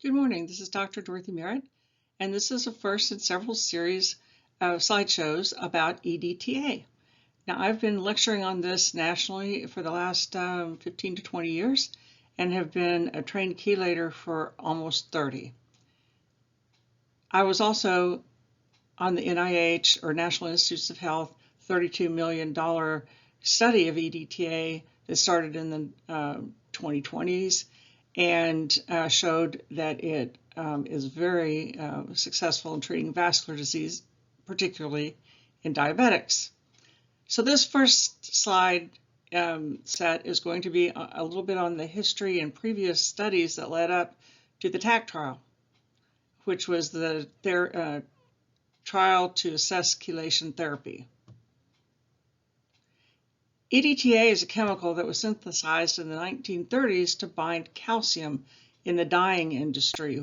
Good morning, this is Dr. Dorothy Merritt, and this is the first in several series of slideshows about EDTA. Now, I've been lecturing on this nationally for the last 15 to 20 years and have been a trained chelator for almost 30. I was also on the NIH, or National Institutes of Health, $32 million study of EDTA that started in the 2020s and showed that it is very successful in treating vascular disease, particularly in diabetics. So this first slide set is going to be a little bit on the history and previous studies that led up to the TAC trial, which was their trial to assess chelation therapy. EDTA is a chemical that was synthesized in the 1930s to bind calcium in the dyeing industry.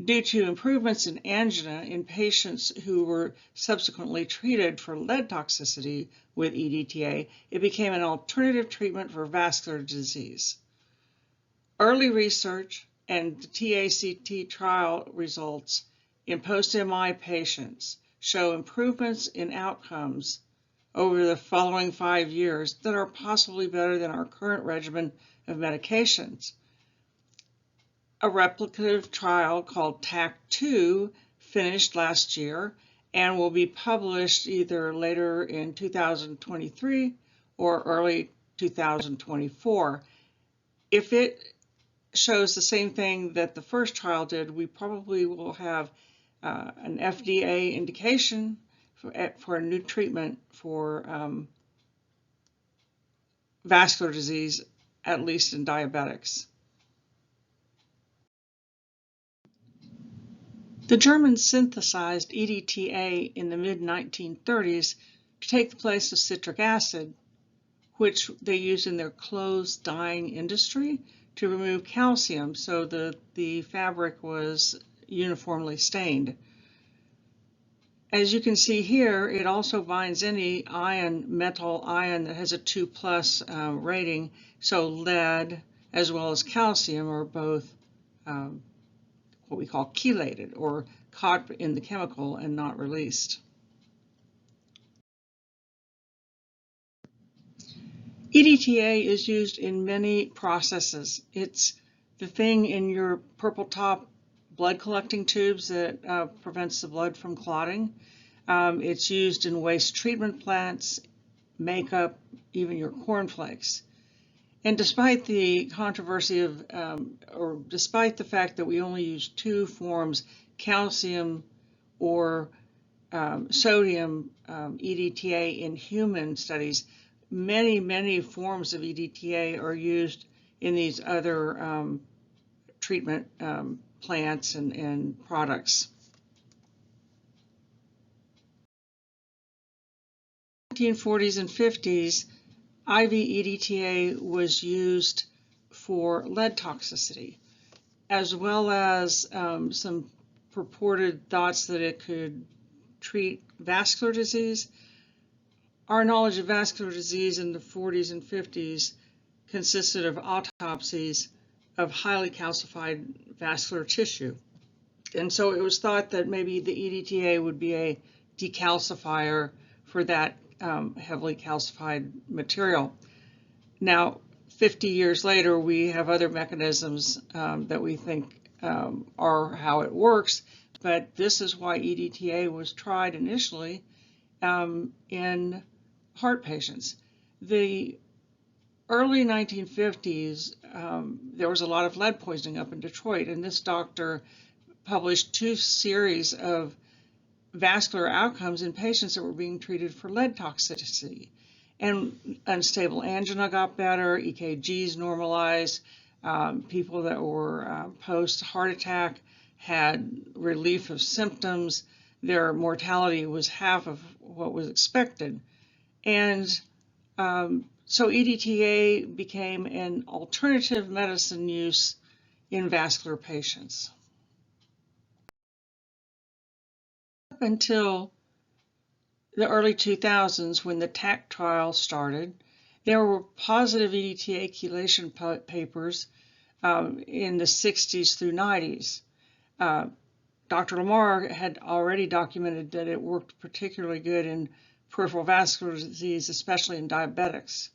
Due to improvements in angina in patients who were subsequently treated for lead toxicity with EDTA, it became an alternative treatment for vascular disease. Early research and the TACT trial results in post-MI patients show improvements in outcomes over the following 5 years that are possibly better than our current regimen of medications. A replicative trial called TAC2 finished last year and will be published either later in 2023 or early 2024. If it shows the same thing that the first trial did, we probably will have an FDA indication for a new treatment for vascular disease, at least in diabetics. The Germans synthesized EDTA in the mid-1930s to take the place of citric acid, which they used in their clothes dyeing industry to remove calcium so the fabric was uniformly stained. As you can see here, it also binds any metal ion that has a 2+ rating, so lead as well as calcium are both what we call chelated, or caught in the chemical and not released. EDTA is used in many processes. It's the thing in your purple top blood collecting tubes that prevents the blood from clotting. It's used in waste treatment plants, makeup, even your cornflakes. And despite the controversy of, or despite the fact that we only use two forms, calcium or sodium EDTA in human studies, many forms of EDTA are used in these other treatment plants and products. In the 1940s and 50s, IV EDTA was used for lead toxicity, as well as some purported thoughts that it could treat vascular disease. Our knowledge of vascular disease in the 40s and 50s consisted of autopsies of highly calcified vascular tissue. And so it was thought that maybe the EDTA would be a decalcifier for that heavily calcified material. Now, 50 years later, we have other mechanisms that we think are how it works, but this is why EDTA was tried initially in heart patients. The early 1950s, there was a lot of lead poisoning up in Detroit, and this doctor published 2 series of vascular outcomes in patients that were being treated for lead toxicity. And unstable angina got better, EKGs normalized, people that were post-heart attack had relief of symptoms, their mortality was half of what was expected. And so EDTA became an alternative medicine use in vascular patients. Up until the early 2000s, when the TAC trial started, there were positive EDTA chelation papers in the 60s through 90s. Dr. Lamar had already documented that it worked particularly good in peripheral vascular disease, especially in diabetics.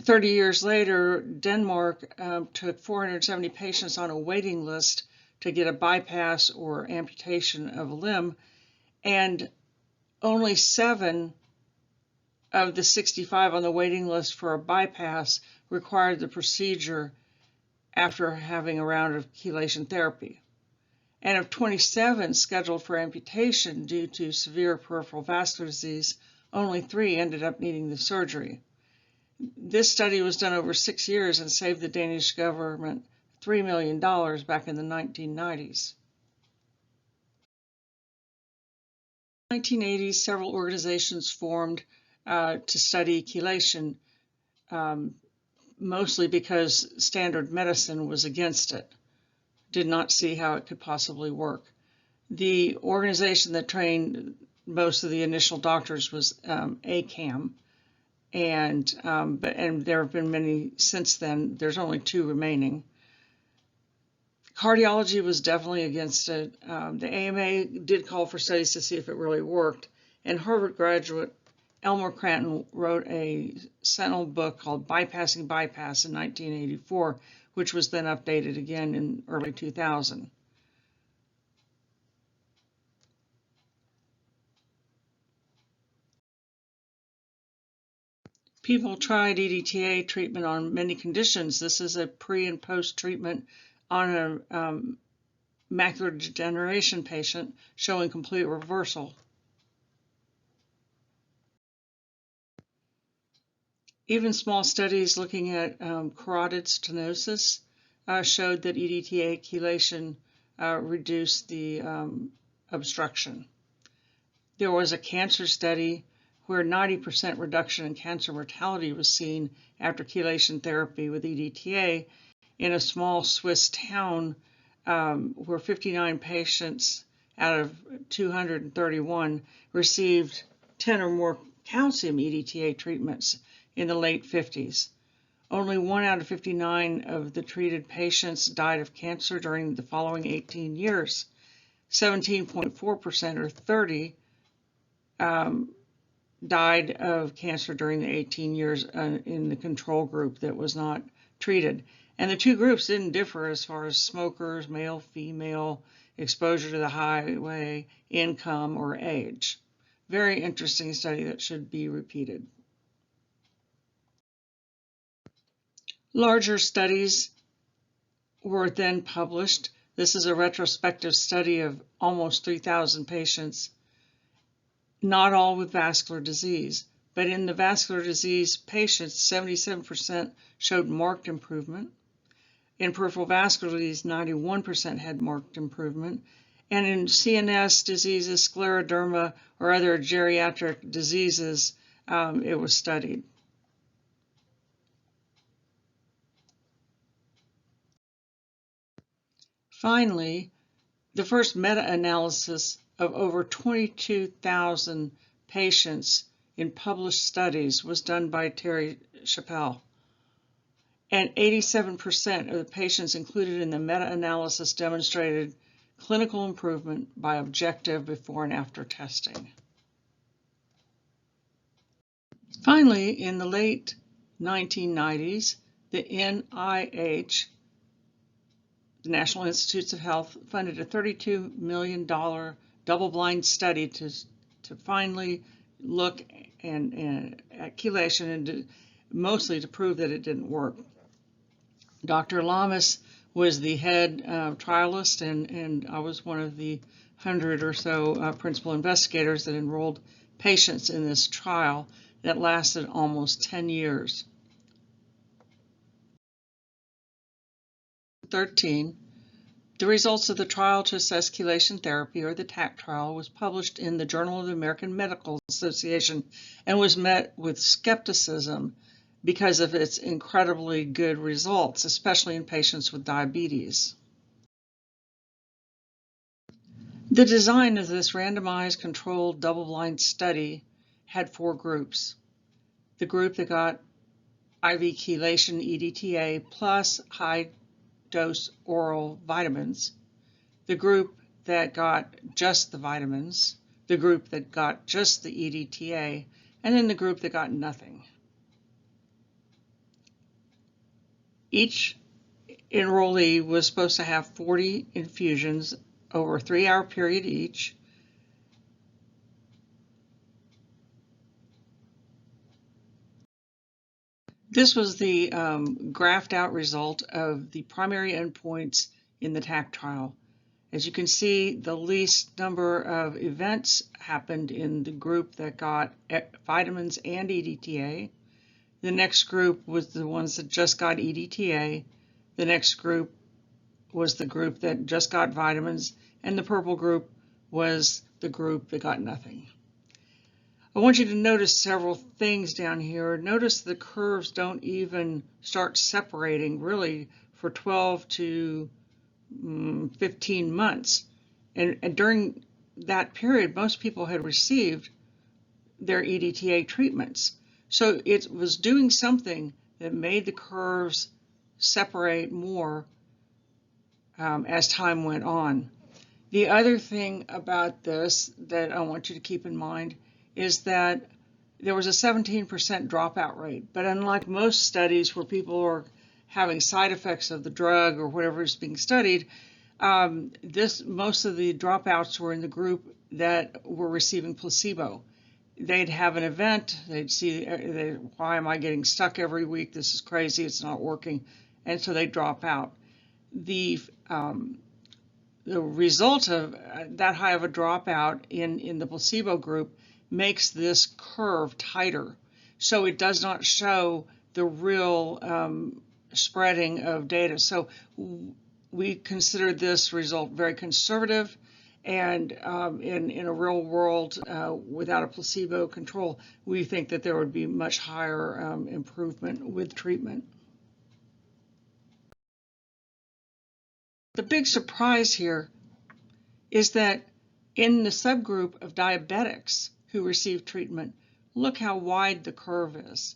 30 years later, Denmark took 470 patients on a waiting list to get a bypass or amputation of a limb, and only 7 of the 65 on the waiting list for a bypass required the procedure after having a round of chelation therapy. And of 27 scheduled for amputation due to severe peripheral vascular disease, only 3 ended up needing the surgery. This study was done over 6 years and saved the Danish government $3 million back in the 1990s. In the 1980s, several organizations formed to study chelation, mostly because standard medicine was against it, did not see how it could possibly work. The organization that trained most of the initial doctors was ACAM, and there have been many since then. There's only 2 remaining. Cardiology was definitely against it. The AMA did call for studies to see if it really worked, and Harvard graduate Elmer Cranton wrote a seminal book called Bypassing Bypass in 1984, which was then updated again in early 2000. People tried EDTA treatment on many conditions. This is a pre and post treatment on a macular degeneration patient showing complete reversal. Even small studies looking at carotid stenosis showed that EDTA chelation reduced the obstruction. There was a cancer study where 90% reduction in cancer mortality was seen after chelation therapy with EDTA in a small Swiss town where 59 patients out of 231 received 10 or more calcium EDTA treatments in the late 50s. Only 1 out of 59 of the treated patients died of cancer during the following 18 years. 17.4% or 30 died of cancer during the 18 years in the control group that was not treated. And the 2 groups didn't differ as far as smokers, male, female, exposure to the highway, income, or age. Very interesting study that should be repeated. Larger studies were then published. This is a retrospective study of almost 3,000 patients, not all with vascular disease, but in the vascular disease patients, 77% showed marked improvement. In peripheral vascular disease, 91% had marked improvement. And in CNS diseases, scleroderma, or other geriatric diseases, it was studied. Finally, the first meta-analysis of over 22,000 patients in published studies was done by Terry Chappell. And 87% of the patients included in the meta-analysis demonstrated clinical improvement by objective before and after testing. Finally, in the late 1990s, the NIH, the National Institutes of Health, funded a $32 million double-blind study to finally look at chelation and mostly to prove that it didn't work. Dr. Lamas was the head trialist, and I was one of the 100 or so principal investigators that enrolled patients in this trial that lasted almost 10 years. 2013, the results of the trial to assess chelation therapy, or the TAC trial, was published in the Journal of the American Medical Association and was met with skepticism because of its incredibly good results, especially in patients with diabetes. The design of this randomized controlled double-blind study had 4 groups. The group that got IV chelation EDTA plus high-dose oral vitamins, the group that got just the vitamins, the group that got just the EDTA, and then the group that got nothing. Each enrollee was supposed to have 40 infusions over a 3-hour period each. This was the graphed out result of the primary endpoints in the TAC trial. As you can see, the least number of events happened in the group that got vitamins and EDTA. The next group was the ones that just got EDTA. The next group was the group that just got vitamins, and the purple group was the group that got nothing. I want you to notice several things down here. Notice the curves don't even start separating really for 12 to 15 months. And during that period, most people had received their EDTA treatments. So it was doing something that made the curves separate more as time went on. The other thing about this that I want you to keep in mind is that there was a 17% dropout rate. But unlike most studies where people are having side effects of the drug or whatever is being studied, most of the dropouts were in the group that were receiving placebo. They'd have an event, they'd see, why am I getting stuck every week? This is crazy, it's not working. And so they drop out. The result of that high of a dropout in the placebo group makes this curve tighter. So it does not show the real spreading of data. So we consider this result very conservative, and in a real world without a placebo control, we think that there would be much higher improvement with treatment. The big surprise here is that in the subgroup of diabetics who received treatment, look how wide the curve is.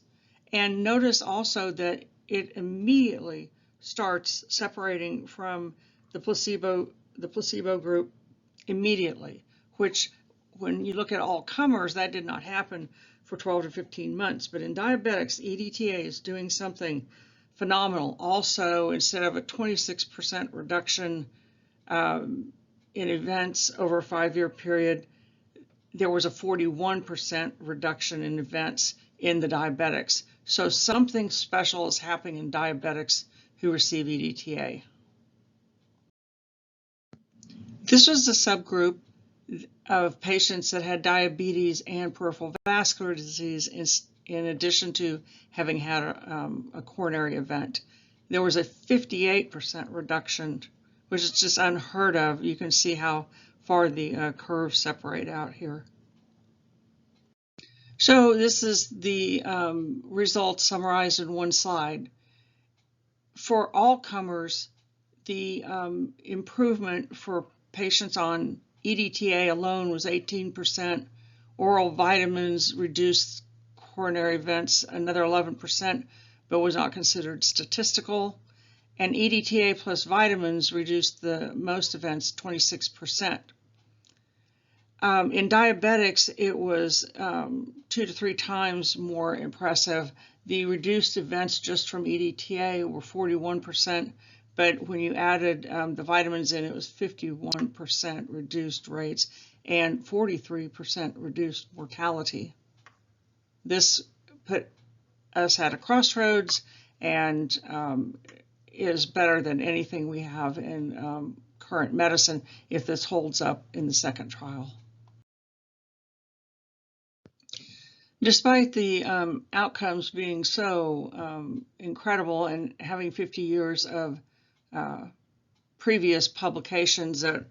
And notice also that it immediately starts separating from the placebo group immediately, which when you look at all comers, that did not happen for 12 to 15 months. But in diabetics, EDTA is doing something phenomenal. Also, instead of a 26% reduction in events over a 5-year period, there was a 41% reduction in events in the diabetics. So something special is happening in diabetics who receive EDTA. This was the subgroup of patients that had diabetes and peripheral vascular disease in addition to having had a coronary event. There was a 58% reduction, which is just unheard of. You can see how far the curves separate out here. So this is the results summarized in one slide. For all comers, the improvement for patients on EDTA alone was 18%. Oral vitamins reduced coronary events another 11%, but was not considered statistical. And EDTA plus vitamins reduced the most events, 26%. In diabetics, it was 2 to 3 times more impressive. The reduced events just from EDTA were 41%, but when you added the vitamins in, it was 51% reduced rates and 43% reduced mortality. This put us at a crossroads and is better than anything we have in current medicine if this holds up in the second trial. Despite the outcomes being so incredible and having 50 years of previous publications that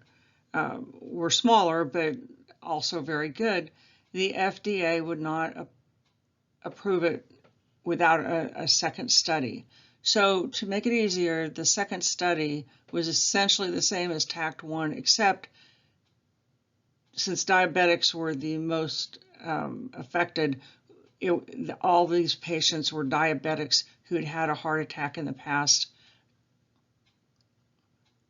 were smaller but also very good, the FDA would not approve it without a second study. So to make it easier, the second study was essentially the same as TACT-1, except since diabetics were the most affected, all these patients were diabetics who had had a heart attack in the past.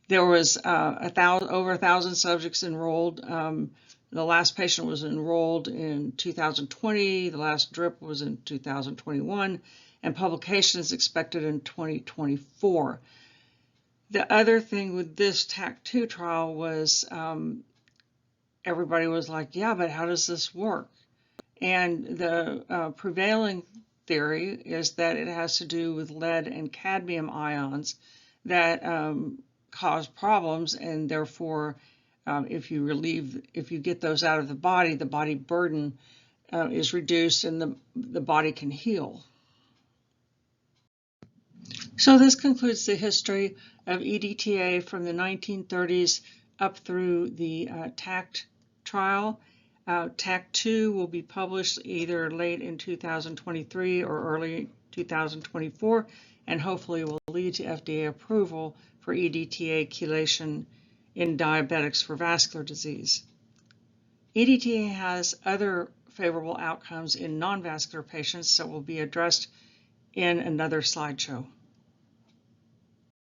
There was over 1,000 subjects enrolled. The last patient was enrolled in 2020. The last drip was in 2021, and publication is expected in 2024. The other thing with this TAC2 trial was everybody was like, yeah, but how does this work? And the prevailing theory is that it has to do with lead and cadmium ions that cause problems, and therefore if you get those out of the body burden is reduced and the body can heal. So this concludes the history of EDTA from the 1930s up through the TACT trial. TACT2 will be published either late in 2023 or early 2024, and hopefully will lead to FDA approval for EDTA chelation in diabetics for vascular disease. EDTA has other favorable outcomes in non-vascular patients that will be addressed in another slideshow.